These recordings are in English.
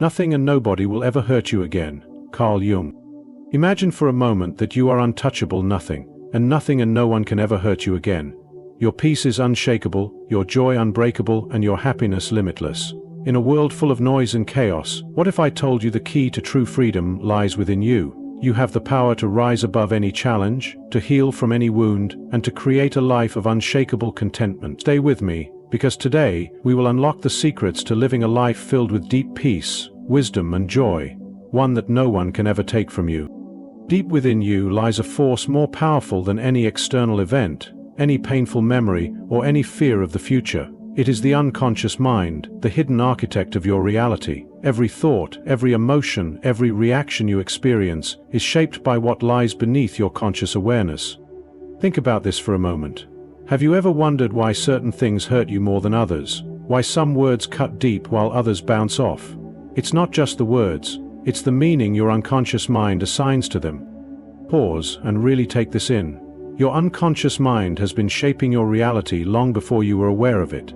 Nothing and nobody will ever hurt you again. Carl Jung. Imagine for a moment that you are untouchable nothing, and nothing and no one can ever hurt you again. Your peace is unshakable, your joy unbreakable, and your happiness limitless. In a world full of noise and chaos, what if I told you the key to true freedom lies within you? You have the power to rise above any challenge, to heal from any wound, and to create a life of unshakable contentment. Stay with me, because today, we will unlock the secrets to living a life filled with deep peace, wisdom, and joy, one that no one can ever take from you. Deep within you lies a force more powerful than any external event, any painful memory, or any fear of the future. It is the unconscious mind, the hidden architect of your reality. Every thought, every emotion, every reaction you experience is shaped by what lies beneath your conscious awareness. Think about this for a moment. Have you ever wondered why certain things hurt you more than others? Why some words cut deep while others bounce off? It's not just the words, it's the meaning your unconscious mind assigns to them. Pause and really take this in. Your unconscious mind has been shaping your reality long before you were aware of it.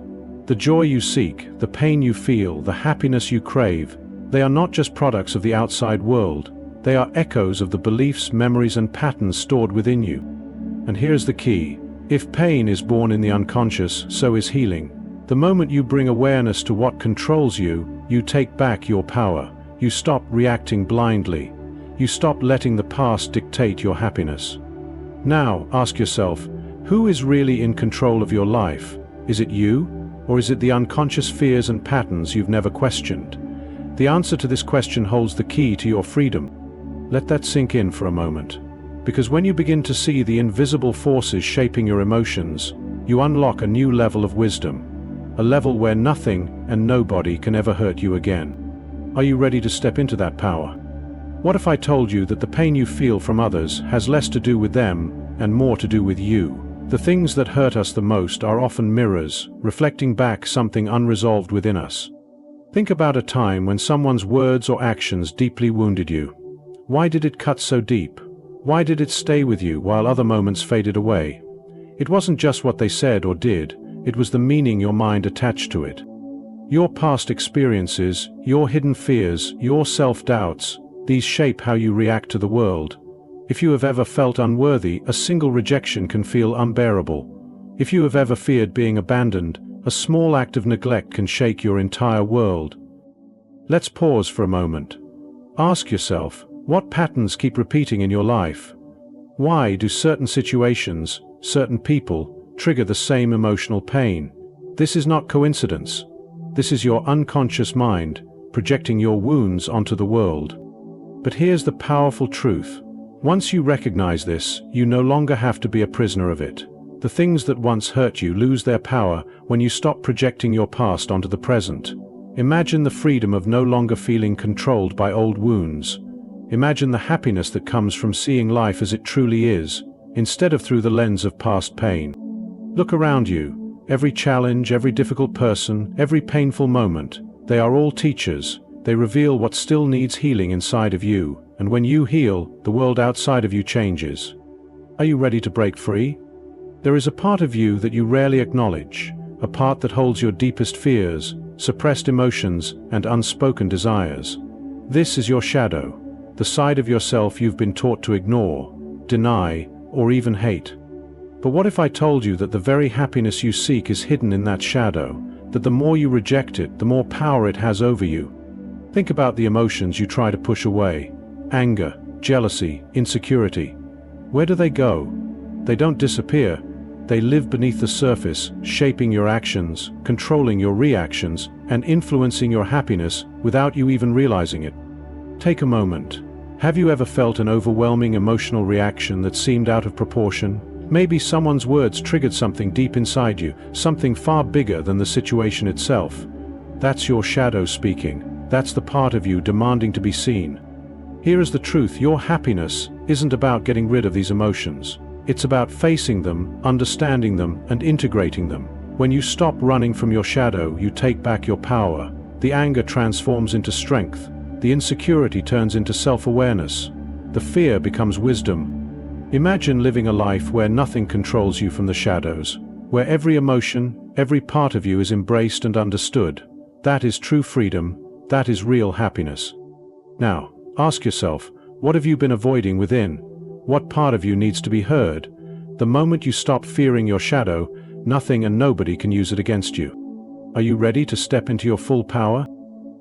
The joy you seek, the pain you feel, the happiness you crave, they are not just products of the outside world, they are echoes of the beliefs, memories, and patterns stored within you. And here's the key. If pain is born in the unconscious, so is healing. The moment you bring awareness to what controls you, you take back your power. You stop reacting blindly. You stop letting the past dictate your happiness. Now, ask yourself, who is really in control of your life? Is it you? Or is it the unconscious fears and patterns you've never questioned? The answer to this question holds the key to your freedom. Let that sink in for a moment. Because when you begin to see the invisible forces shaping your emotions, you unlock a new level of wisdom. A level where nothing and nobody can ever hurt you again. Are you ready to step into that power? What if I told you that the pain you feel from others has less to do with them and more to do with you? The things that hurt us the most are often mirrors, reflecting back something unresolved within us. Think about a time when someone's words or actions deeply wounded you. Why did it cut so deep? Why did it stay with you while other moments faded away? It wasn't just what they said or did, it was the meaning your mind attached to it. Your past experiences, your hidden fears, your self-doubts, these shape how you react to the world. If you have ever felt unworthy, a single rejection can feel unbearable. If you have ever feared being abandoned, a small act of neglect can shake your entire world. Let's pause for a moment. Ask yourself, what patterns keep repeating in your life? Why do certain situations, certain people, trigger the same emotional pain? This is not coincidence. This is your unconscious mind, projecting your wounds onto the world. But here's the powerful truth. Once you recognize this, you no longer have to be a prisoner of it. The things that once hurt you lose their power when you stop projecting your past onto the present. Imagine the freedom of no longer feeling controlled by old wounds. Imagine the happiness that comes from seeing life as it truly is, instead of through the lens of past pain. Look around you. Every challenge, every difficult person, every painful moment, they are all teachers. They reveal what still needs healing inside of you. And when you heal, the world outside of you changes. Are you ready to break free? There is a part of you that you rarely acknowledge, a part that holds your deepest fears, suppressed emotions, and unspoken desires. This is your shadow, the side of yourself you've been taught to ignore, deny, or even hate. But what if I told you that the very happiness you seek is hidden in that shadow, that the more you reject it, the more power it has over you? Think about the emotions you try to push away. Anger, jealousy, insecurity. Where do they go? They don't disappear. They live beneath the surface, shaping your actions, controlling your reactions, and influencing your happiness without you even realizing it. Take a moment. Have you ever felt an overwhelming emotional reaction that seemed out of proportion? Maybe someone's words triggered something deep inside you, something far bigger than the situation itself. That's your shadow speaking. That's the part of you demanding to be seen. Here is the truth, your happiness isn't about getting rid of these emotions. It's about facing them, understanding them, and integrating them. When you stop running from your shadow, you take back your power. The anger transforms into strength. The insecurity turns into self-awareness. The fear becomes wisdom. Imagine living a life where nothing controls you from the shadows, where every emotion, every part of you is embraced and understood. That is true freedom, That is real happiness. Now, ask yourself, what have you been avoiding within? What part of you needs to be heard? The moment you stop fearing your shadow, nothing and nobody can use it against you. Are you ready to step into your full power?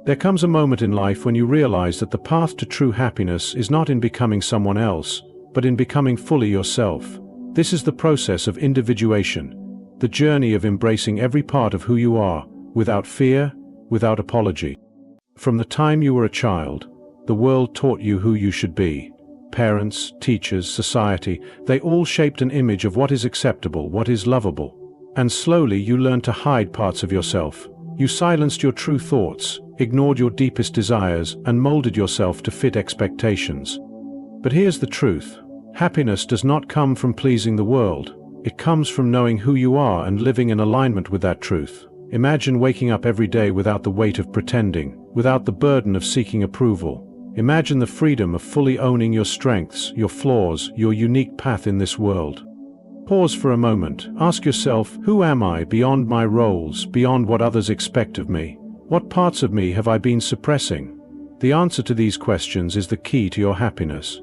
There comes a moment in life when you realize that the path to true happiness is not in becoming someone else, but in becoming fully yourself. This is the process of individuation, the journey of embracing every part of who you are, without fear, without apology. From the time you were a child, the world taught you who you should be. Parents, teachers, society, they all shaped an image of what is acceptable, what is lovable. And slowly you learned to hide parts of yourself. You silenced your true thoughts, ignored your deepest desires, and molded yourself to fit expectations. But here's the truth. Happiness does not come from pleasing the world. It comes from knowing who you are and living in alignment with that truth. Imagine waking up every day without the weight of pretending, without the burden of seeking approval. Imagine the freedom of fully owning your strengths, your flaws, your unique path in this world. Pause for a moment. Ask yourself, who am I beyond my roles, beyond what others expect of me? What parts of me have I been suppressing? The answer to these questions is the key to your happiness.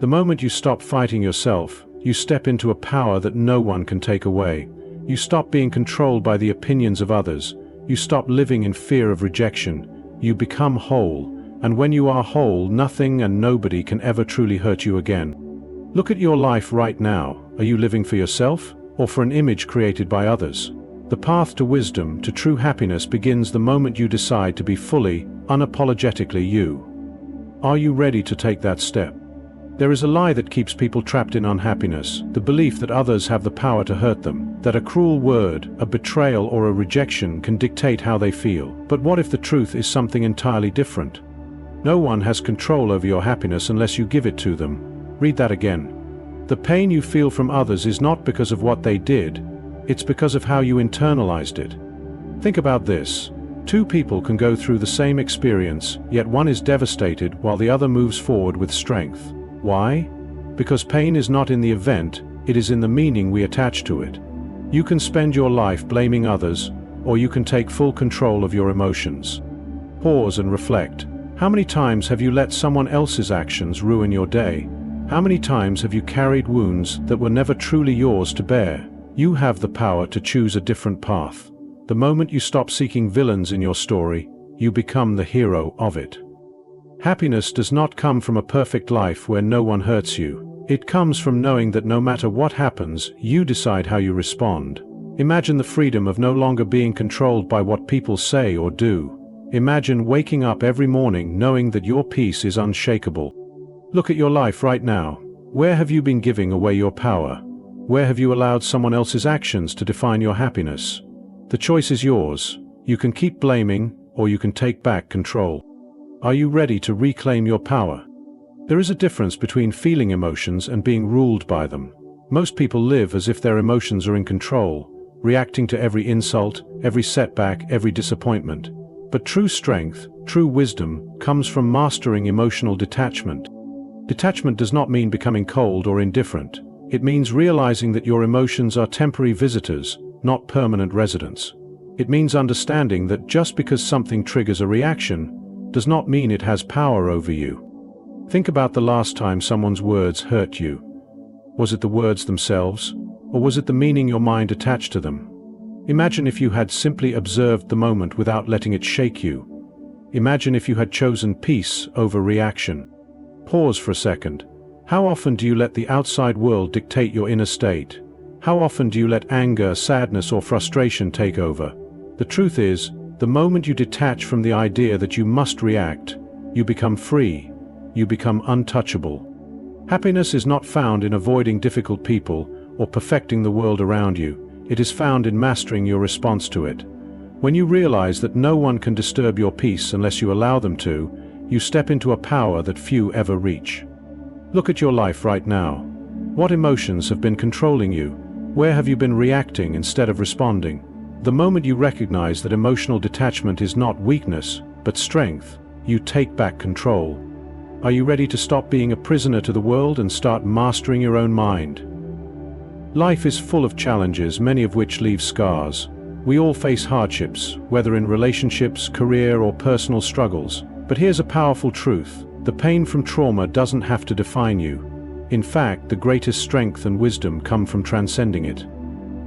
The moment you stop fighting yourself, you step into a power that no one can take away. You stop being controlled by the opinions of others. You stop living in fear of rejection. You become whole. And when you are whole, nothing and nobody can ever truly hurt you again. Look at your life right now. Are you living for yourself, or for an image created by others? The path to wisdom, to true happiness begins the moment you decide to be fully, unapologetically you. Are you ready to take that step? There is a lie that keeps people trapped in unhappiness, the belief that others have the power to hurt them, that a cruel word, a betrayal or a rejection can dictate how they feel. But what if the truth is something entirely different? No one has control over your happiness unless you give it to them. Read that again. The pain you feel from others is not because of what they did, it's because of how you internalized it. Think about this. Two people can go through the same experience, yet one is devastated while the other moves forward with strength. Why? Because pain is not in the event, it is in the meaning we attach to it. You can spend your life blaming others, or you can take full control of your emotions. Pause and reflect. How many times have you let someone else's actions ruin your day? How many times have you carried wounds that were never truly yours to bear? You have the power to choose a different path. The moment you stop seeking villains in your story, you become the hero of it. Happiness does not come from a perfect life where no one hurts you. It comes from knowing that no matter what happens, you decide how you respond. Imagine the freedom of no longer being controlled by what people say or do. Imagine waking up every morning knowing that your peace is unshakable. Look at your life right now. Where have you been giving away your power? Where have you allowed someone else's actions to define your happiness? The choice is yours. You can keep blaming, or you can take back control. Are you ready to reclaim your power? There is a difference between feeling emotions and being ruled by them. Most people live as if their emotions are in control, reacting to every insult, every setback, every disappointment. But true strength, true wisdom, comes from mastering emotional detachment. Detachment does not mean becoming cold or indifferent. It means realizing that your emotions are temporary visitors, not permanent residents. It means understanding that just because something triggers a reaction, does not mean it has power over you. Think about the last time someone's words hurt you. Was it the words themselves, or was it the meaning your mind attached to them? Imagine if you had simply observed the moment without letting it shake you. Imagine if you had chosen peace over reaction. Pause for a second. How often do you let the outside world dictate your inner state? How often do you let anger, sadness, or frustration take over? The truth is, the moment you detach from the idea that you must react, you become free. You become untouchable. Happiness is not found in avoiding difficult people or perfecting the world around you. It is found in mastering your response to it. When you realize that no one can disturb your peace unless you allow them to, you step into a power that few ever reach. Look at your life right now. What emotions have been controlling you? Where have you been reacting instead of responding? The moment you recognize that emotional detachment is not weakness, but strength, you take back control. Are you ready to stop being a prisoner to the world and start mastering your own mind? Life is full of challenges, many of which leave scars. We all face hardships, whether in relationships, career, or personal struggles. But here's a powerful truth. The pain from trauma doesn't have to define you. In fact, the greatest strength and wisdom come from transcending it.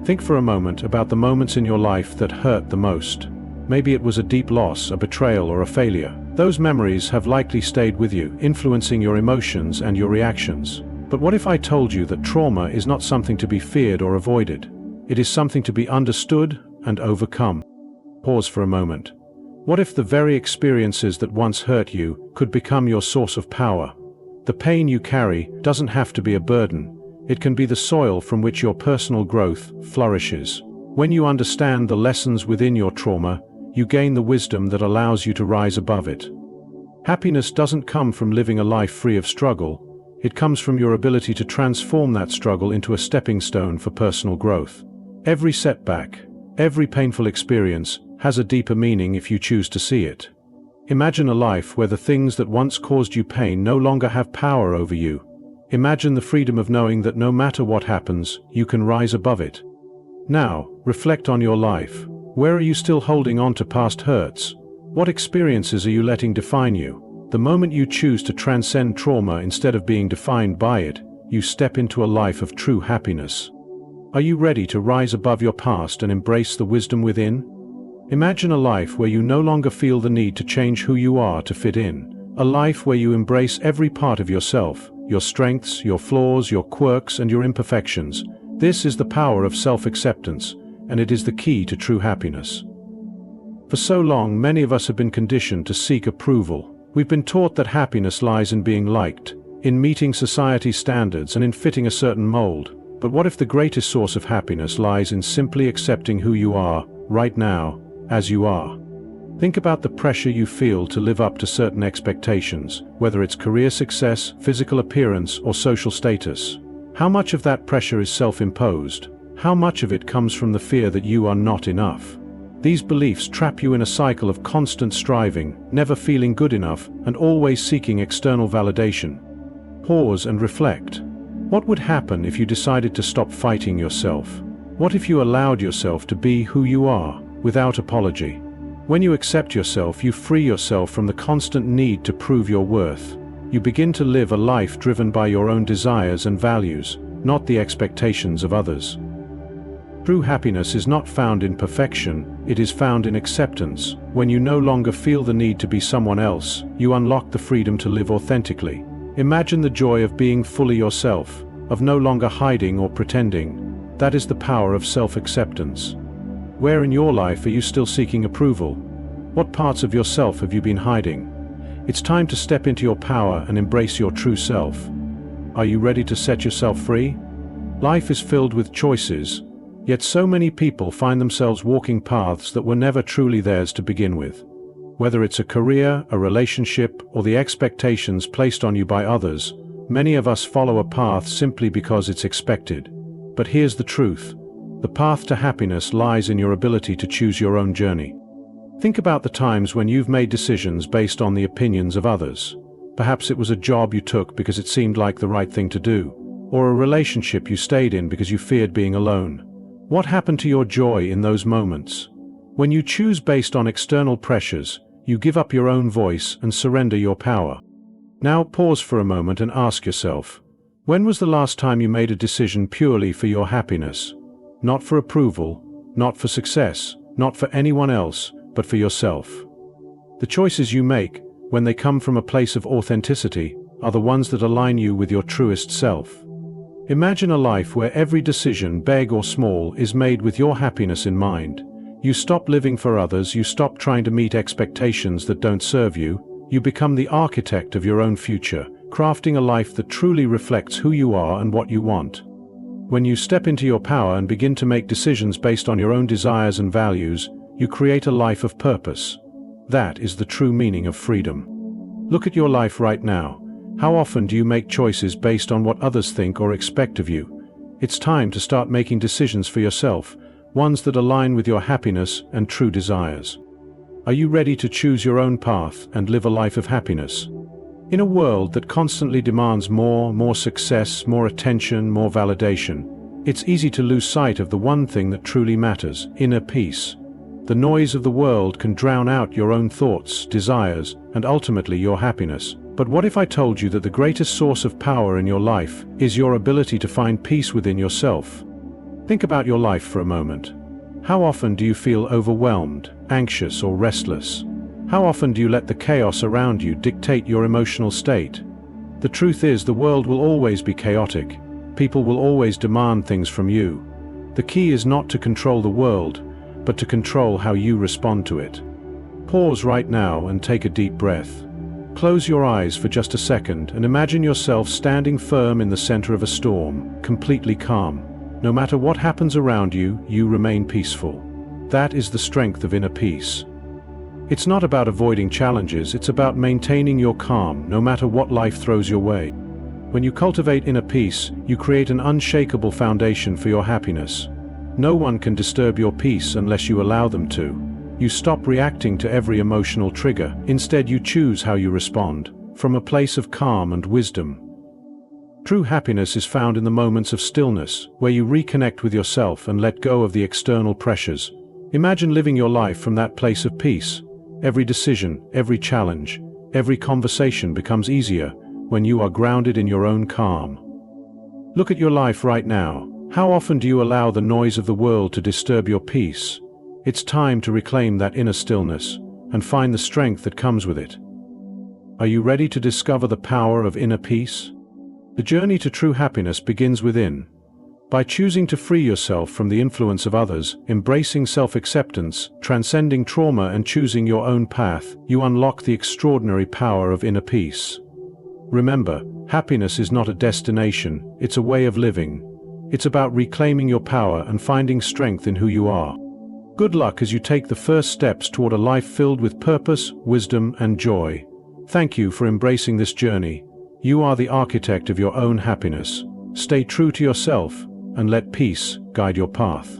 Think for a moment about the moments in your life that hurt the most. Maybe it was a deep loss, a betrayal, or a failure. Those memories have likely stayed with you, influencing your emotions and your reactions. But what if I told you that trauma is not something to be feared or avoided? It is something to be understood and overcome. Pause for a moment. What if the very experiences that once hurt you could become your source of power? The pain you carry doesn't have to be a burden. It can be the soil from which your personal growth flourishes. When you understand the lessons within your trauma, you gain the wisdom that allows you to rise above it. Happiness doesn't come from living a life free of struggle. It comes from your ability to transform that struggle into a stepping stone for personal growth. Every setback, every painful experience has a deeper meaning if you choose to see it. Imagine a life where the things that once caused you pain no longer have power over you. Imagine the freedom of knowing that no matter what happens, you can rise above it. Now, reflect on your life. Where are you still holding on to past hurts? What experiences are you letting define you? The moment you choose to transcend trauma instead of being defined by it, you step into a life of true happiness. Are you ready to rise above your past and embrace the wisdom within? Imagine a life where you no longer feel the need to change who you are to fit in. A life where you embrace every part of yourself, your strengths, your flaws, your quirks, and your imperfections. This is the power of self-acceptance, and it is the key to true happiness. For so long, many of us have been conditioned to seek approval. We've been taught that happiness lies in being liked, in meeting society's standards, and in fitting a certain mold. But what if the greatest source of happiness lies in simply accepting who you are, right now, as you are? Think about the pressure you feel to live up to certain expectations, whether it's career success, physical appearance, or social status. How much of that pressure is self-imposed? How much of it comes from the fear that you are not enough? These beliefs trap you in a cycle of constant striving, never feeling good enough, and always seeking external validation. Pause and reflect. What would happen if you decided to stop fighting yourself? What if you allowed yourself to be who you are, without apology? When you accept yourself, you free yourself from the constant need to prove your worth. You begin to live a life driven by your own desires and values, not the expectations of others. True happiness is not found in perfection, it is found in acceptance. When you no longer feel the need to be someone else, you unlock the freedom to live authentically. Imagine the joy of being fully yourself, of no longer hiding or pretending. That is the power of self-acceptance. Where in your life are you still seeking approval? What parts of yourself have you been hiding? It's time to step into your power and embrace your true self. Are you ready to set yourself free? Life is filled with choices, yet so many people find themselves walking paths that were never truly theirs to begin with. Whether it's a career, a relationship, or the expectations placed on you by others, many of us follow a path simply because it's expected. But here's the truth. The path to happiness lies in your ability to choose your own journey. Think about the times when you've made decisions based on the opinions of others. Perhaps it was a job you took because it seemed like the right thing to do, or a relationship you stayed in because you feared being alone. What happened to your joy in those moments? When you choose based on external pressures, you give up your own voice and surrender your power. Now pause for a moment and ask yourself, when was the last time you made a decision purely for your happiness? Not for approval, not for success, not for anyone else, but for yourself. The choices you make, when they come from a place of authenticity, are the ones that align you with your truest self. Imagine a life where every decision, big or small, is made with your happiness in mind. You stop living for others, you stop trying to meet expectations that don't serve you, you become the architect of your own future, crafting a life that truly reflects who you are and what you want. When you step into your power and begin to make decisions based on your own desires and values, you create a life of purpose. That is the true meaning of freedom. Look at your life right now. How often do you make choices based on what others think or expect of you? It's time to start making decisions for yourself, ones that align with your happiness and true desires. Are you ready to choose your own path and live a life of happiness? In a world that constantly demands more success, more attention, more validation, It's easy to lose sight of the one thing that truly matters: inner peace. The noise of the world can drown out your own thoughts, desires, and ultimately your happiness. But what if I told you that the greatest source of power in your life is your ability to find peace within yourself? Think about your life for a moment. How often do you feel overwhelmed, anxious, or restless? How often do you let the chaos around you dictate your emotional state? The truth is, the world will always be chaotic. People will always demand things from you. The key is not to control the world, but to control how you respond to it. Pause right now and take a deep breath. Close your eyes for just a second and imagine yourself standing firm in the center of a storm, completely calm. No matter what happens around you, you remain peaceful. That is the strength of inner peace. It's not about avoiding challenges, it's about maintaining your calm, no matter what life throws your way. When you cultivate inner peace, you create an unshakable foundation for your happiness. No one can disturb your peace unless you allow them to. You stop reacting to every emotional trigger. Instead, you choose how you respond, from a place of calm and wisdom. True happiness is found in the moments of stillness, where you reconnect with yourself and let go of the external pressures. Imagine living your life from that place of peace. Every decision, every challenge, every conversation becomes easier when you are grounded in your own calm. Look at your life right now. How often do you allow the noise of the world to disturb your peace? It's time to reclaim that inner stillness and find the strength that comes with it. Are you ready to discover the power of inner peace? The journey to true happiness begins within. By choosing to free yourself from the influence of others, embracing self-acceptance, transcending trauma, and choosing your own path, you unlock the extraordinary power of inner peace. Remember, happiness is not a destination, it's a way of living. It's about reclaiming your power and finding strength in who you are. Good luck as you take the first steps toward a life filled with purpose, wisdom, and joy. Thank you for embracing this journey. You are the architect of your own happiness. Stay true to yourself and let peace guide your path.